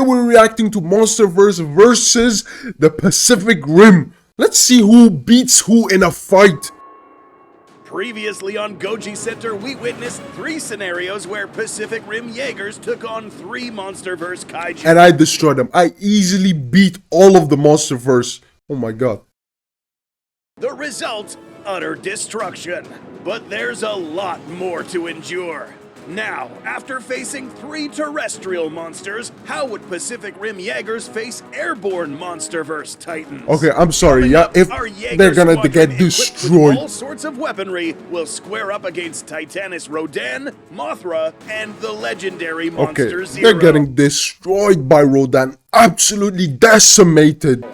we're reacting to Monsterverse versus the Pacific Rim. Let's see who beats who in a fight. Previously on Goji Center, we witnessed 3 scenarios where Pacific Rim Jaegers took on 3 Monsterverse kaiju. And I destroyed them. I easily beat all of the Monsterverse. Oh my god. The result? Utter destruction. But there's a lot more to endure. Now, after facing 3 terrestrial monsters, how would Pacific Rim Jaegers face airborne Monsterverse Titans? Okay, I'm sorry, yeah, if they're gonna get destroyed. All sorts of weaponry will square up against Titanus Rodan, Mothra, and the legendary Monster Zero. They're getting destroyed by Rodan. Absolutely decimated.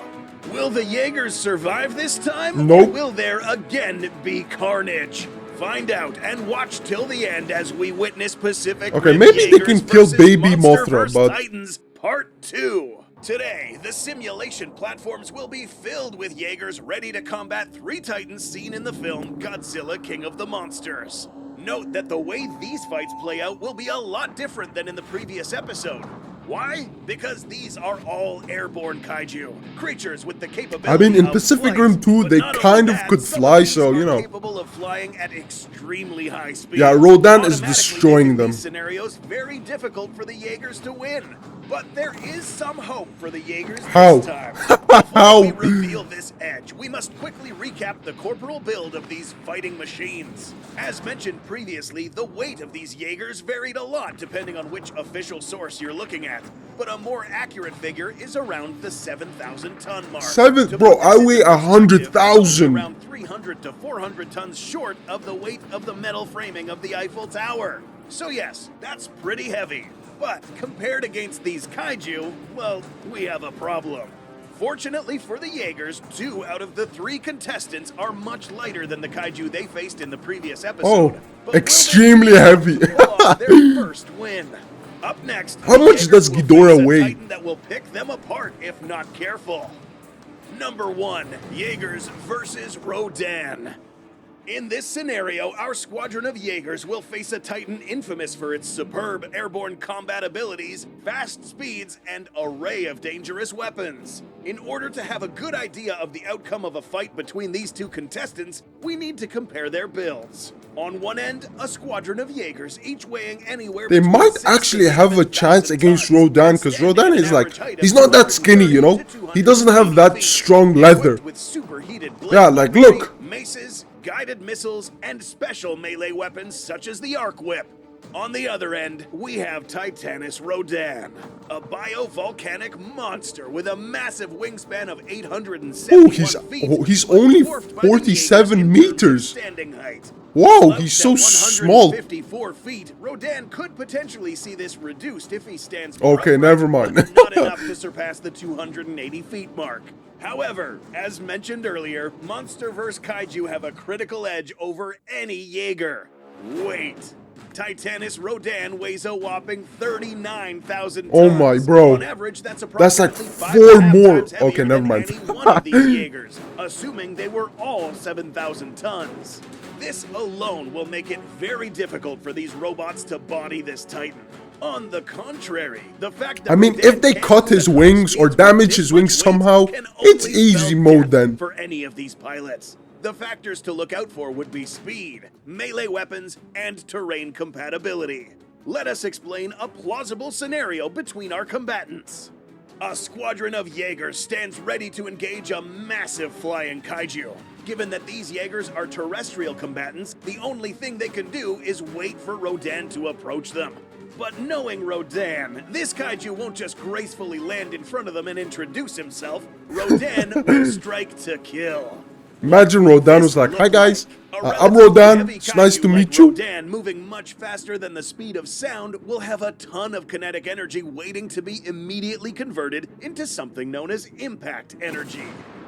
Will the Jaegers survive this time? Nope. Or will there again be carnage? Find out and watch till the end as we witness Pacific Rim maybe they Jaegers can kill versus baby Mothra, Monsterverse but Titans Part 2. Today, the simulation platforms will be filled with Jaegers ready to combat 3 Titans seen in the film Godzilla King of the Monsters. Note that the way these fights play out will be a lot different than in the previous episode. Why? Because these are all airborne kaiju, creatures with the capability I mean, in of Pacific flight, Rim 2, but they not kind only of that, could some fly, of these so, you are know. capable of flying at extremely high speed. Yeah, Rodan is Automatically destroying making them. These scenarios very difficult for the Jaegers to win. But there is some hope for the Jaegers this time. Before we reveal this edge, we must quickly recap the corporal build of these fighting machines. As mentioned previously, the weight of these Jaegers varied a lot depending on which official source you're looking at. But a more accurate figure is around the 7,000 ton mark. Bro, I weigh 100,000. Around 300 to 400 tons short of the weight of the metal framing of the Eiffel Tower. So yes, that's pretty heavy. But compared against these kaiju, well, we have a problem. Fortunately for the Jaegers, 2 out of the 3 contestants are much lighter than the kaiju they faced in the previous episode. Oh, extremely heavy. Their first win. Up next, how much does Ghidorah weigh? Titan that will pick them apart if not careful. Number 1, Jaegers versus Rodan. In this scenario, our squadron of Jaegers will face a Titan infamous for its superb airborne combat abilities, fast speeds, and array of dangerous weapons. In order to have a good idea of the outcome of a fight between these 2 contestants, we need to compare their builds. On one end, a squadron of Jaegers, each weighing anywhere They between might 6 actually to have a 7,000 chance against tons, Rodan, because Rodan is like, he's not that skinny, you know? He doesn't have that strong leather. With superheated Yeah, like, look. Maces, guided missiles, and special melee weapons such as the Arc Whip. On the other end, we have Titanus Rodan, a biovolcanic monster with a massive wingspan of 871 feet. He's only 47 meters. Standing height. Wow, he's so small. 154 feet. Rodan could potentially see this reduced if he stands. Okay, never mind. But not enough to surpass the 280 feet mark. However, as mentioned earlier, Monsterverse kaiju have a critical edge over any Jaeger. Weight. Titanus Rodan weighs a whopping 39,000 tons. Oh my, bro. On average, that's like approximately 4 more. Okay, never mind. Any one of these Jaegers, assuming they were all 7,000 tons. This alone will make it very difficult for these robots to body this Titan. On the contrary, the fact that if they cut his wings or damage his wings somehow, it's easy mode then. For any of these pilots. The factors to look out for would be speed, melee weapons, and terrain compatibility. Let us explain a plausible scenario between our combatants. A squadron of Jaegers stands ready to engage a massive flying kaiju. Given that these Jaegers are terrestrial combatants, the only thing they can do is wait for Rodan to approach them. But knowing Rodan, this kaiju won't just gracefully land in front of them and introduce himself. Rodan will strike to kill. Imagine Rodan was like, "Hi guys, I'm Rodan, it's nice to meet you." Rodan, moving much faster than the speed of sound, will have a ton of kinetic energy waiting to be immediately converted into something known as impact energy.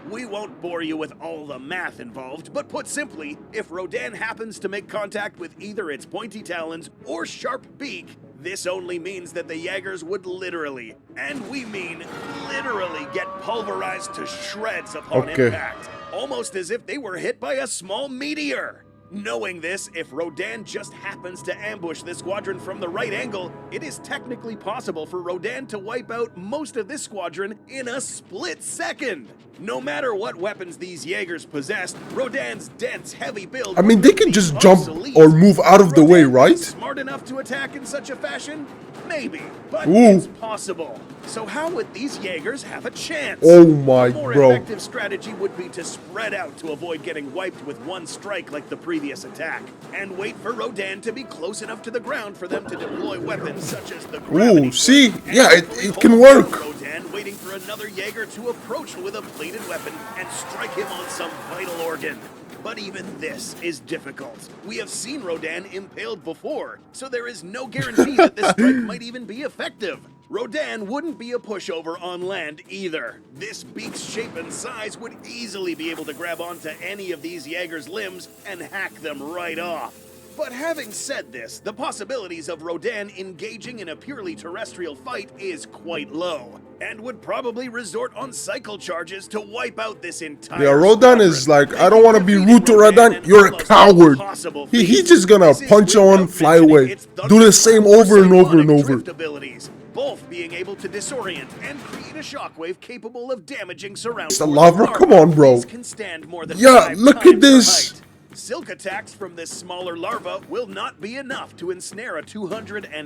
We won't bore you with all the math involved, but put simply, if Rodan happens to make contact with either its pointy talons or sharp beak, this only means that the Jaegers would literally, and we mean literally, get pulverized to shreds upon impact. Almost as if they were hit by a small meteor. Knowing this, if Rodan just happens to ambush this squadron from the right angle, it is technically possible for Rodan to wipe out most of this squadron in a split second. No matter what weapons these Jaegers possessed, Rodan's dense, heavy build. I mean, they can just jump obsolete. or move out of the way, Rodan right? Smart enough to attack in such a fashion? Maybe, but Ooh. it's possible. So how would these Jaegers have a chance? Oh my, A more bro. effective strategy would be to spread out to avoid getting wiped with one strike like the previous attack, and wait for Rodan to be close enough to the ground for them to deploy weapons such as the gravity. Ooh, see? and Yeah, hopefully it can hold work. down Rodan, waiting for another Jaeger to approach with a bladed weapon and strike him on some vital organ. But even this is difficult. We have seen Rodan impaled before, so there is no guarantee that this strike might even be effective. Rodan wouldn't be a pushover on land either. This beak's shape and size would easily be able to grab onto any of these Jaeger's limbs and hack them right off. But having said this, the possibilities of Rodan engaging in a purely terrestrial fight is quite low, and would probably resort on cycle charges to wipe out this entire Yeah, Rodan is squadron, like, I don't want to be making rude to defeating Rodan. an You're a almost coward. impossible He's feat. just gonna This is punch on, without fly mentioning away. its Do the same thunderclap over and over and cyclonic over. drift abilities, both being able to disorient and create a shockwave capable of damaging surrounding. The lava? Come on, bro. Can stand more than Yeah, 5 look at times their this. height. Silk attacks from this smaller larva will not be enough to ensnare a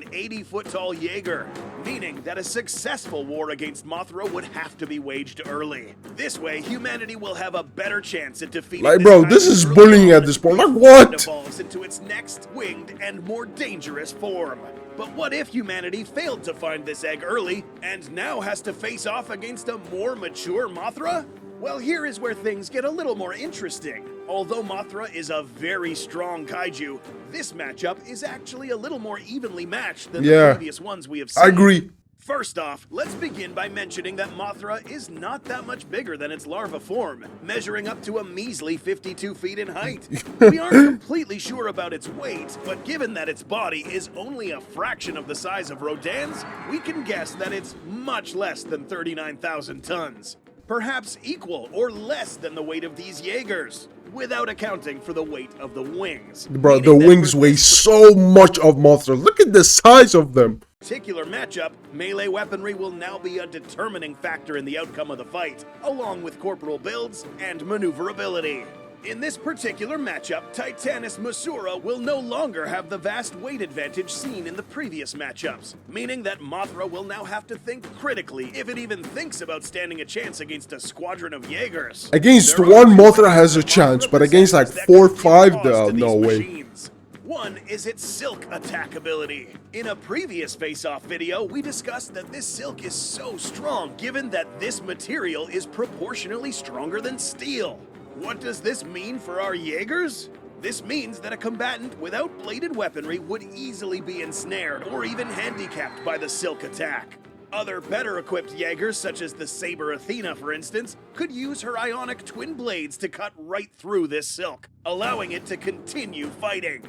280-foot-tall Jaeger, meaning that a successful war against Mothra would have to be waged early. This way, humanity will have a better chance at defeating Like, this bro, kind this of is early bullying on at this point. Like, before it what? evolves into its next winged and more dangerous form. But what if humanity failed to find this egg early and now has to face off against a more mature Mothra? Well, here is where things get a little more interesting. Although Mothra is a very strong kaiju, this matchup is actually a little more evenly matched than the previous ones we have seen. I agree. First off, let's begin by mentioning that Mothra is not that much bigger than its larva form, measuring up to a measly 52 feet in height. We aren't completely sure about its weight, but given that its body is only a fraction of the size of Rodan's, we can guess that it's much less than 39,000 tons. Perhaps equal or less than the weight of these Jaegers, without accounting for the weight of the wings. Bro, the Meaning that wings for weigh this so much of Mothra. Look at the size of them. particular matchup, melee weaponry will now be a determining factor in the outcome of the fight, along with corporal builds and maneuverability. In this particular matchup, Titanus Masura will no longer have the vast weight advantage seen in the previous matchups, meaning that Mothra will now have to think critically if it even thinks about standing a chance against a squadron of Jaegers. Against There one, are two Mothra weapons has a that chance, Mothra but against like possesses that 4 or could give 5, pause to no these way. machines. One is its silk attack ability. In a previous face-off video, we discussed that this silk is so strong given that this material is proportionally stronger than steel. What does this mean for our Jaegers? This means that a combatant without bladed weaponry would easily be ensnared or even handicapped by the silk attack. Other better equipped Jaegers, such as the Saber Athena for instance, could use her ionic twin blades to cut right through this silk, allowing it to continue fighting.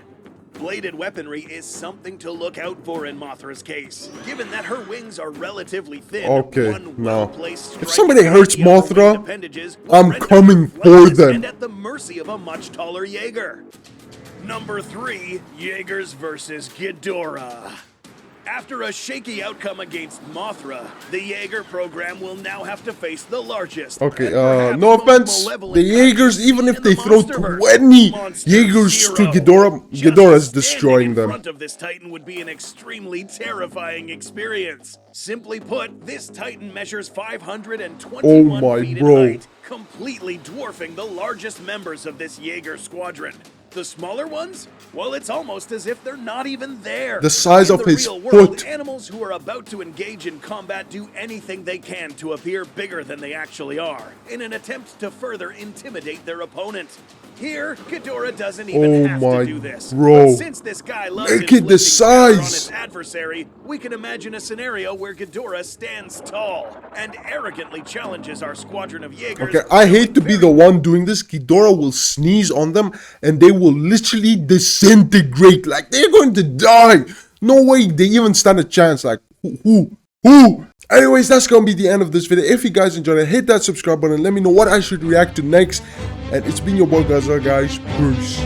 Bladed weaponry is something to look out for in Mothra's case, given that her wings are relatively thin. Okay, one no. well-placed If strike somebody from hurts any of her Mothra, winged appendages will I'm render coming her for flightless them. and at the mercy of a much taller Jaeger. Number 3, Jaegers versus Ghidorah. After a shaky outcome against Mothra, the Jaeger program will now have to face the largest. Okay, and perhaps no most offense, malevolent the Jaegers, kaiju even if in they the throw Monsterverse, 20 Monster Jaegers to Zero. Ghidorah, Just Ghidorah's standing destroying in them. front of this Titan would be an extremely terrifying experience. Simply put, this Titan measures 521 Oh my, feet bro. in height, completely dwarfing the largest members of this Jaeger squadron. The smaller ones? Well, it's almost as if they're not even there. The size In of the his real world, foot. animals who are about to engage in combat do anything they can to appear bigger than they actually are, in an attempt to further intimidate their opponent. Here, Ghidorah doesn't even Oh have my, to do this. bro. But since this guy loves Look at the inflicting terror on size. his adversary, we can imagine a scenario where Ghidorah stands tall and arrogantly challenges our squadron of Jaegers. Okay, I hate to be the one doing this. Ghidorah will sneeze on them and they will literally disintegrate. Like, they're going to die. No way they even stand a chance. Like, who? Anyways, that's going to be the end of this video. If you guys enjoyed it, hit that subscribe button. Let me know what I should react to next. And it's been your boy Godzilla, guys. Peace.